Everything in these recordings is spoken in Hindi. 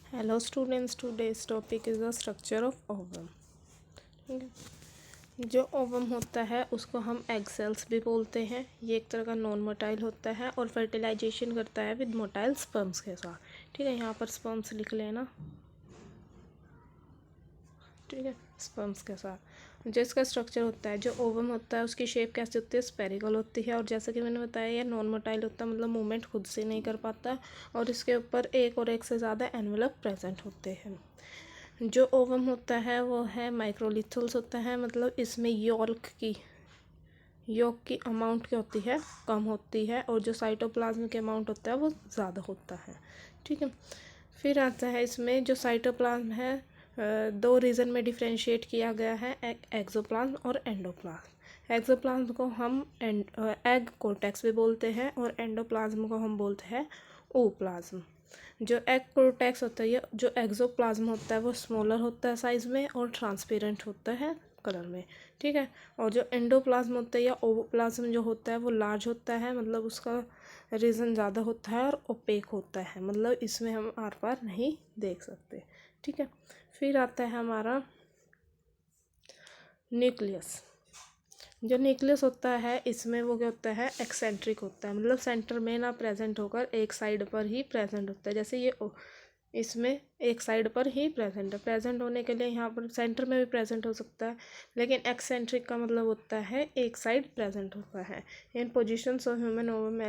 Hello students, today's topic is the structure of ovum. ठीक है, जो ओवम होता है उसको हम एग सेल्स भी बोलते हैं। ये एक तरह का नॉन मोटाइल होता है और फर्टिलाइजेशन करता है विद मोटाइल स्पर्म्स के साथ। ठीक है, यहाँ पर स्पर्म्स लिख लेना। ठीक है, स्पर्म्स के साथ जो इसका स्ट्रक्चर होता है, जो ओवम होता है उसकी शेप कैसे होती है, स्पेरिकल होती है। और जैसा कि मैंने बताया ये नॉन मोटाइल होता है, मतलब मूवमेंट खुद से नहीं कर पाता और इसके ऊपर एक और एक से ज़्यादा एनवेलप प्रेजेंट होते हैं। जो ओवम होता है वो है माइक्रोलिथल्स होता है, मतलब इसमें योक की अमाउंट क्या होती है, कम होती है, और जो साइटोप्लाज्म के अमाउंट होता है वो ज़्यादा होता है। ठीक है, फिर आता है इसमें जो साइटोप्लाज्म है, दो रीज़न में डिफ्रेंशिएट किया गया है, एक्सोप्लाज्म और एंडोप्लाज्म। एक्सोप्लाज्म को हम एग कोर्टेक्स भी बोलते हैं और एंडोप्लाज्म को हम बोलते हैं ओप्लाज्म। जो एग कोर्टेक्स होता है, जो एक्सोप्लाज्म होता है वो स्मॉलर होता है साइज़ में और ट्रांसपेरेंट होता है कलर में। ठीक है, और जो एंडोप्लाज्म होता है या ओवोप्लाज्म जो होता है वो लार्ज होता है, मतलब उसका रीज़न ज़्यादा होता है और ओपेक होता है, मतलब इसमें हम आर पार नहीं देख सकते। ठीक है, फिर आता है हमारा न्यूक्लियस। जो न्यूक्लियस होता है इसमें वो क्या होता है, एक्सेंट्रिक होता है, मतलब सेंटर में ना प्रेजेंट होकर एक साइड पर ही प्रेजेंट होता है। जैसे ये इसमें एक साइड पर ही प्रेजेंट है। प्रेजेंट होने के लिए यहाँ पर सेंटर में भी प्रेजेंट हो सकता है, लेकिन एक्सेंट्रिक का मतलब होता है एक साइड प्रेजेंट होता है। In positions of human ovum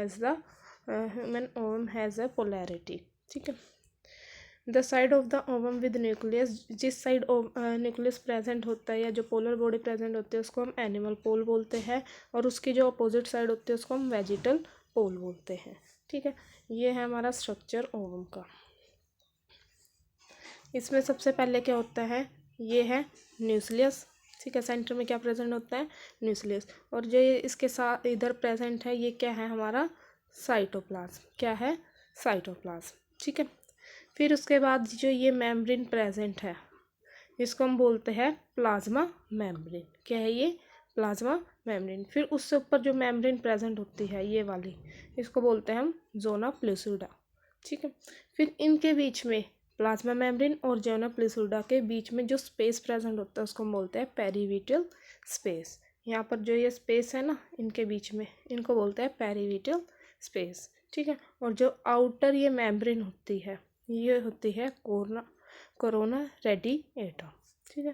has a polarity. ठीक है, the side of the ovum with nucleus, जिस साइड न्यूक्लियस प्रेजेंट होता है या जो पोलर बॉडी प्रेजेंट होती है उसको हम एनिमल पोल बोलते हैं, और उसकी जो अपोजिट साइड होती है उसको हम वेजिटल पोल बोलते हैं। ठीक है, ये है हमारा स्ट्रक्चर ओवम का। इसमें सबसे पहले क्या होता है, ये है न्यूक्लियस। ठीक है, सेंटर में क्या प्रेजेंट होता है, न्यूक्लियस, और जो ये इसके साथ इधर प्रेजेंट है ये क्या है हमारा, साइटोप्लाज्म। क्या है, साइटोप्लाज्म। ठीक है, फिर उसके बाद जो ये मेम्ब्रेन प्रेजेंट है इसको हम बोलते हैं प्लाज्मा मेम्ब्रेन। क्या है ये, प्लाज्मा मेम्ब्रेन। फिर उससे ऊपर जो मेम्ब्रेन प्रेजेंट होती है ये वाली, इसको बोलते हैं हम जोना प्लूसिडा। ठीक है, फिर इनके बीच में प्लाज्मा मेम्ब्रेन और जोना प्लूसिडा के बीच में जो स्पेस प्रेजेंट होता है उसको हम बोलते हैं पेरीविटल स्पेस। यहाँ पर जो ये स्पेस है ना इनके बीच में, इनको बोलते हैं पेरीविटल स्पेस। ठीक है, और जो आउटर ये मेम्ब्रेन होती है ये होती है कोरोना रेडिएटम। ठीक है।